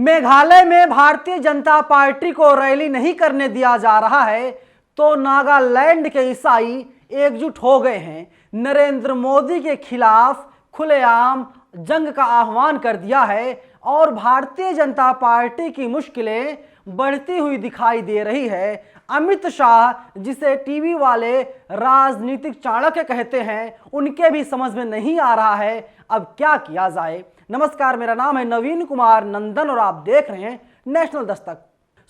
मेघालय में भारतीय जनता पार्टी को रैली नहीं करने दिया जा रहा है तो नागालैंड के ईसाई एकजुट हो गए हैं। नरेंद्र मोदी के खिलाफ खुलेआम जंग का आह्वान कर दिया है और भारतीय जनता पार्टी की मुश्किलें बढ़ती हुई दिखाई दे रही है। अमित शाह, जिसे टीवी वाले राजनीतिक चाणक्य कहते हैं, उनके भी समझ में नहीं आ रहा है अब क्या किया जाए। नमस्कार, मेरा नाम है नवीन कुमार नंदन और आप देख रहे हैं नेशनल दस्तक।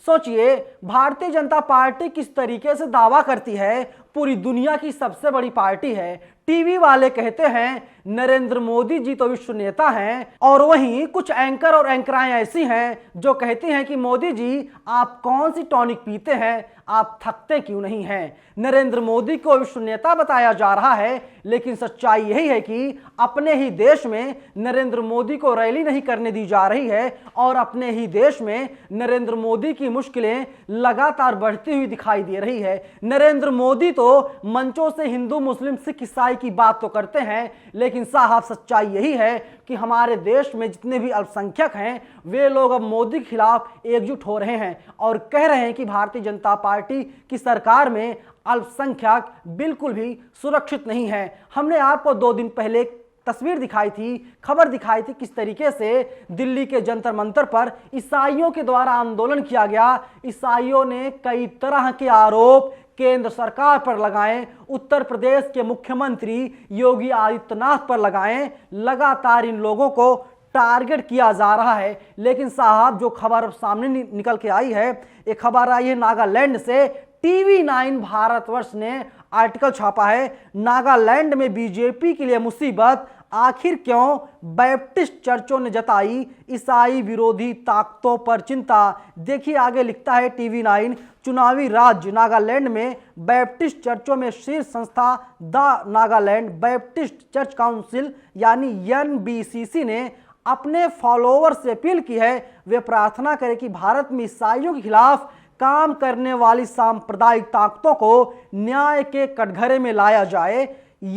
सोचिए, भारतीय जनता पार्टी किस तरीके से दावा करती है पूरी दुनिया की सबसे बड़ी पार्टी है। टीवी वाले कहते हैं नरेंद्र मोदी जी तो विश्व नेता हैं, और वहीं कुछ एंकर और एंकराएं ऐसी हैं जो कहती हैं कि मोदी जी आप कौन सी टॉनिक पीते हैं, आप थकते क्यों नहीं हैं। नरेंद्र मोदी को विश्व नेता बताया जा रहा है, लेकिन सच्चाई यही है कि अपने ही देश में नरेंद्र मोदी को रैली नहीं करने दी जा रही है और अपने ही देश में नरेंद्र मोदी की मुश्किलें लगातार बढ़ती हुई दिखाई दे रही है। नरेंद्र मोदी तो मंचों से हिंदू मुस्लिम सिख ईसाई की बात तो करते हैं, लेकिन साहब सच्चाई यही है कि हमारे देश में जितने भी अल्पसंख्यक हैं वे लोग अब मोदी के खिलाफ एकजुट हो रहे हैं और कह रहे हैं कि भारतीय जनता पार्टी की सरकार में अल्पसंख्यक बिल्कुल भी सुरक्षित नहीं है। हमने आपको 2 दिन पहले तस्वीर दिखाई थी, खबर दिखाई थी किस तरीके से दिल्ली के जंतर मंतर पर ईसाइयों के द्वारा आंदोलन किया गया। ईसाइयों ने कई तरह के आरोप केंद्र सरकार पर लगाए, उत्तर प्रदेश के मुख्यमंत्री योगी आदित्यनाथ पर लगाए। लगातार इन लोगों को टारगेट किया जा रहा है। लेकिन साहब, जो खबर सामने निकल के आई है, एक खबर आई है नागालैंड से। TV9 भारतवर्ष ने आर्टिकल छापा है, नागालैंड में बीजेपी के लिए मुसीबत, आखिर क्यों बैप्टिस्ट चर्चों ने जताई ईसाई विरोधी ताकतों पर चिंता। देखिए आगे लिखता है TV9, चुनावी राज्य नागालैंड में बैप्टिस्ट चर्चों में शीर्ष संस्था the Nagaland Baptist Church Council यानी NBCC ने अपने फॉलोअर से अपील की है वे प्रार्थना करें कि भारत में ईसाइयों के खिलाफ काम करने वाली सांप्रदायिक ताकतों को न्याय के कटघरे में लाया जाए।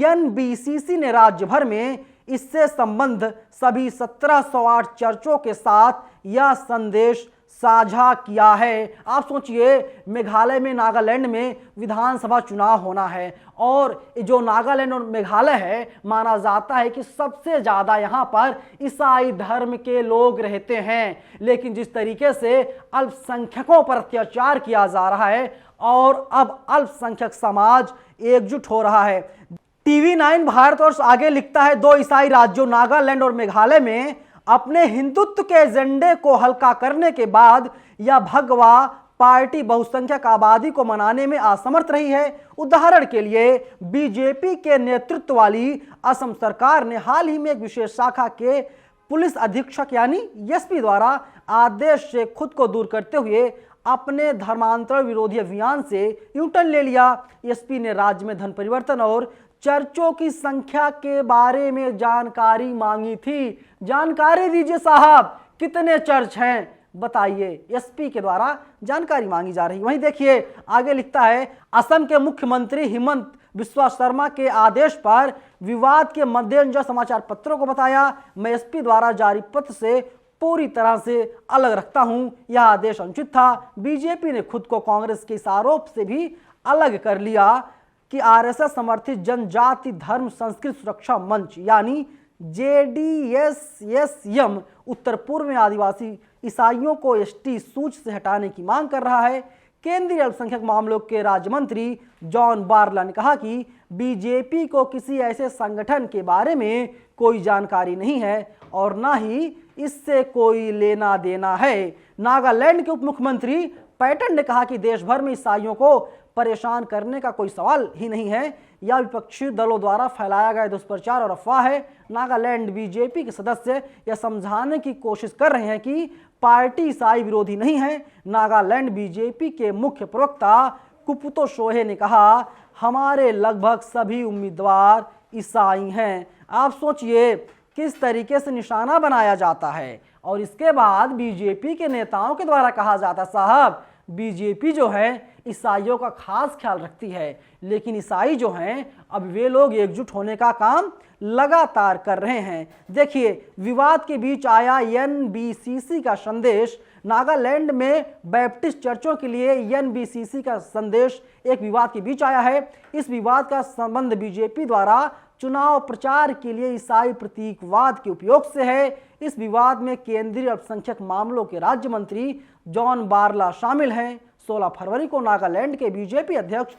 NBCC ने राज्य भर में इससे संबंध सभी 1708 चर्चों के साथ यह संदेश साझा किया है। आप सोचिए, मेघालय में नागालैंड में विधानसभा चुनाव होना है और जो नागालैंड और मेघालय है, माना जाता है कि सबसे ज़्यादा यहाँ पर ईसाई धर्म के लोग रहते हैं। लेकिन जिस तरीके से अल्पसंख्यकों पर अत्याचार किया जा रहा है और अब अल्पसंख्यक समाज एकजुट हो रहा है। TV9 भारतवर्ष आगे लिखता है, 2 ईसाई राज्यों नागालैंड और मेघालय में अपने हिंदुत्व के एजेंडे को हल्का करने के बाद यह भगवा पार्टी बहुसंख्यक आबादी को मनाने में असमर्थ रही है। उदाहरण के लिए बीजेपी के नेतृत्व वाली असम सरकार ने हाल ही में एक विशेष शाखा के पुलिस अधीक्षक यानी SP द्वारा आदेश से खुद को दूर करते हुए अपने धर्मांतरण विरोधी अभियान से यूटर्न ले लिया। SP ने राज्य में धन परिवर्तन और चर्चों की संख्या के बारे में जानकारी मांगी थी। जानकारी दीजिए साहब, कितने चर्च हैं बताइए। SP के द्वारा जानकारी मांगी जा रही। वहीं देखिए आगे लिखता है, असम के मुख्यमंत्री हिमंत बिस्वा शर्मा के आदेश पर विवाद के मद्देनजर समाचार पत्रों को बताया, मैं SP द्वारा जारी पत्र से पूरी तरह से अलग रखता हूं। यह आदेश अनुचित था। बीजेपी ने खुद को कांग्रेस के इस आरोप से भी अलग कर लिया कि RSS समर्थित जनजाति धर्म संस्कृति सुरक्षा मंच यानी JDSSM उत्तर पूर्व में आदिवासी ईसाइयों को ST सूची से हटाने की मांग कर रहा है। केंद्रीय अल्पसंख्यक मामलों के राज्य मंत्री जॉन बार्ला ने कहा कि बीजेपी को किसी ऐसे संगठन के बारे में कोई जानकारी नहीं है और न ही इससे कोई लेना देना है। नागालैंड के उप मुख्यमंत्री पैटन ने कहा कि देश भर में ईसाइयों को परेशान करने का कोई सवाल ही नहीं है। यह विपक्षी दलों द्वारा फैलाया गया दुष्प्रचार और अफवाह है। नागालैंड बीजेपी के सदस्य यह समझाने की कोशिश कर रहे हैं कि पार्टी ईसाई विरोधी नहीं है। नागालैंड बीजेपी के मुख्य प्रवक्ता कुपुतो सोहे ने कहा, हमारे लगभग सभी उम्मीदवार ईसाई हैं। आप सोचिए किस तरीके से निशाना बनाया जाता है और इसके बाद बीजेपी के नेताओं के द्वारा कहा जाता, साहब बीजेपी जो है ईसाइयों का खास ख्याल रखती है, लेकिन ईसाई जो हैं अब वे लोग एकजुट होने का काम लगातार कर रहे हैं। देखिए, विवाद के बीच आया एनबीसीसी का संदेश। नागालैंड में बैप्टिस्ट चर्चों के लिए एनबीसीसी का संदेश एक विवाद के बीच आया है। इस विवाद का संबंध बीजेपी द्वारा चुनाव प्रचार के लिए ईसाई प्रतीकवाद के उपयोग से है। इस विवाद में केंद्रीय अल्पसंख्यक मामलों के राज्य मंत्री जॉन बारला शामिल हैं। 16 फरवरी को नागालैंड के बीजेपी अध्यक्ष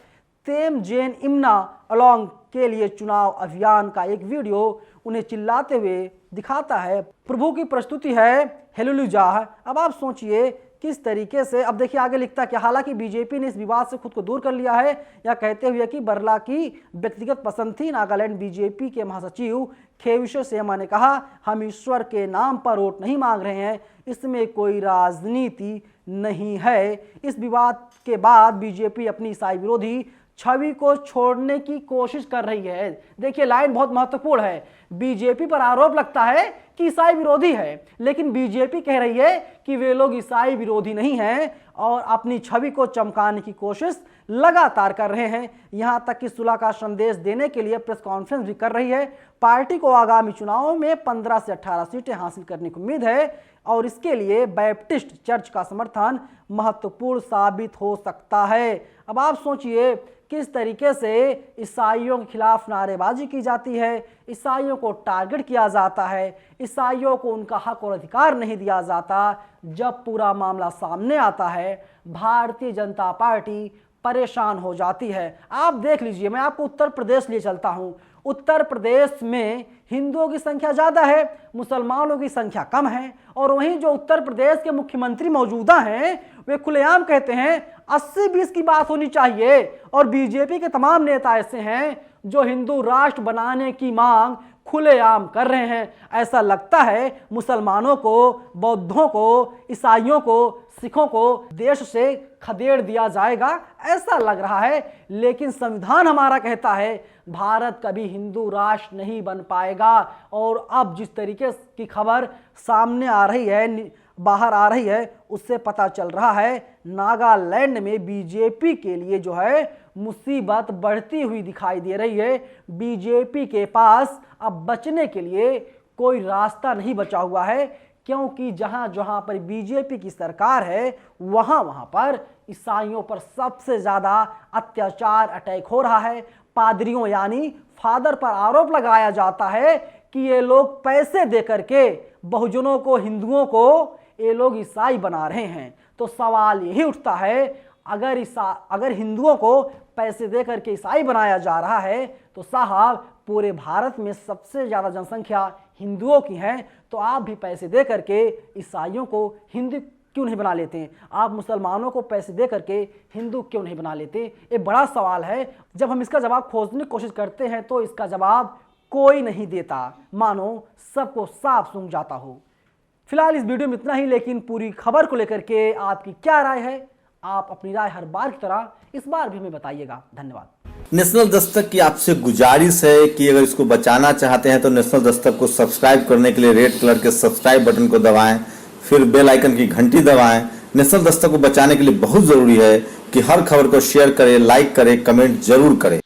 तेमजेन इम्ना अलोंग के लिए चुनाव अभियान का एक वीडियो उन्हें चिल्लाते हुए दिखाता है। प्रभु की प्रस्तुति है हेलेलुया। अब आप सोचिए किस तरीके से, अब देखिए आगे लिखता क्या, हालांकि बीजेपी ने इस विवाद से खुद को दूर कर लिया है, या कहते हुए कि बरला की व्यक्तिगत पसंद थी। नागालैंड बीजेपी के महासचिव खेविशो सेमा ने कहा, हम ईश्वर के नाम पर वोट नहीं मांग रहे हैं, इसमें कोई राजनीति नहीं है। इस विवाद के बाद बीजेपी अपनी ईसाई विरोधी छवि को छोड़ने की कोशिश कर रही है। देखिए, लाइन बहुत महत्वपूर्ण है। बीजेपी पर आरोप लगता है कि ईसाई विरोधी है, लेकिन बीजेपी कह रही है कि वे लोग ईसाई विरोधी नहीं हैं और अपनी छवि को चमकाने की कोशिश लगातार कर रहे हैं। यहां तक कि सुलह का संदेश देने के लिए प्रेस कॉन्फ्रेंस भी कर रही है। पार्टी को आगामी चुनावों में 15 से 18 सीटें हासिल करने की उम्मीद है और इसके लिए बैप्टिस्ट चर्च का समर्थन महत्वपूर्ण साबित हो सकता है। अब आप सोचिए किस तरीके से ईसाइयों के खिलाफ नारेबाजी की जाती है, ईसाइयों को टारगेट किया जाता है, ईसाइयों को उनका हक और अधिकार नहीं दिया जाता। जब पूरा मामला सामने आता है, भारतीय जनता पार्टी परेशान हो जाती है। आप देख लीजिए, मैं आपको उत्तर प्रदेश ले चलता हूं। उत्तर प्रदेश में हिंदुओं की संख्या ज़्यादा है, मुसलमानों की संख्या कम है, और वहीं जो उत्तर प्रदेश के मुख्यमंत्री मौजूदा हैं वे खुलेआम कहते हैं 80-20 की बात होनी चाहिए। और बीजेपी के तमाम नेता ऐसे हैं जो हिंदू राष्ट्र बनाने की मांग खुलेआम कर रहे हैं। ऐसा लगता है मुसलमानों को, बौद्धों को, ईसाइयों को, सिखों को देश से खदेड़ दिया जाएगा, ऐसा लग रहा है। लेकिन संविधान हमारा कहता है भारत कभी हिंदू राष्ट्र नहीं बन पाएगा। और अब जिस तरीके की खबर सामने आ रही है, बाहर आ रही है, उससे पता चल रहा है नागालैंड में बीजेपी के लिए जो है मुसीबत बढ़ती हुई दिखाई दे रही है। बीजेपी के पास अब बचने के लिए कोई रास्ता नहीं बचा हुआ है, क्योंकि जहां जहां पर बीजेपी की सरकार है वहां वहां पर ईसाइयों पर सबसे ज्यादा अत्याचार, अटैक हो रहा है। पादरियों यानी फादर पर आरोप लगाया जाता है कि ये लोग पैसे दे करके बहुजनों को, हिंदुओं को ये लोग ईसाई बना रहे हैं। तो सवाल यही उठता है, अगर हिंदुओं को पैसे दे करके ईसाई बनाया जा रहा है तो साहब पूरे भारत में सबसे ज़्यादा जनसंख्या हिंदुओं की है, तो आप भी पैसे दे करके ईसाइयों को हिंदू क्यों नहीं बना लेते? आप मुसलमानों को पैसे दे करके हिंदू क्यों नहीं बना लेते? ये बड़ा सवाल है। जब हम इसका जवाब खोजने की कोशिश करते हैं तो इसका जवाब कोई नहीं देता, मानो सबको साफ सूंघ जाता हो। फिलहाल इस वीडियो में इतना ही, लेकिन पूरी खबर को लेकर के आपकी क्या राय है? आप अपनी राय हर बार की तरह इस बार भी हमें बताइएगा। धन्यवाद। नेशनल दस्तक की आपसे गुजारिश है कि अगर इसको बचाना चाहते हैं तो नेशनल दस्तक को सब्सक्राइब करने के लिए रेड कलर के सब्सक्राइब बटन को दबाएं, फिर बेल आइकन की घंटी दबाएं। नेशनल दस्तक को बचाने के लिए बहुत जरूरी है कि हर खबर को शेयर करें, लाइक करें, कमेंट जरूर करें।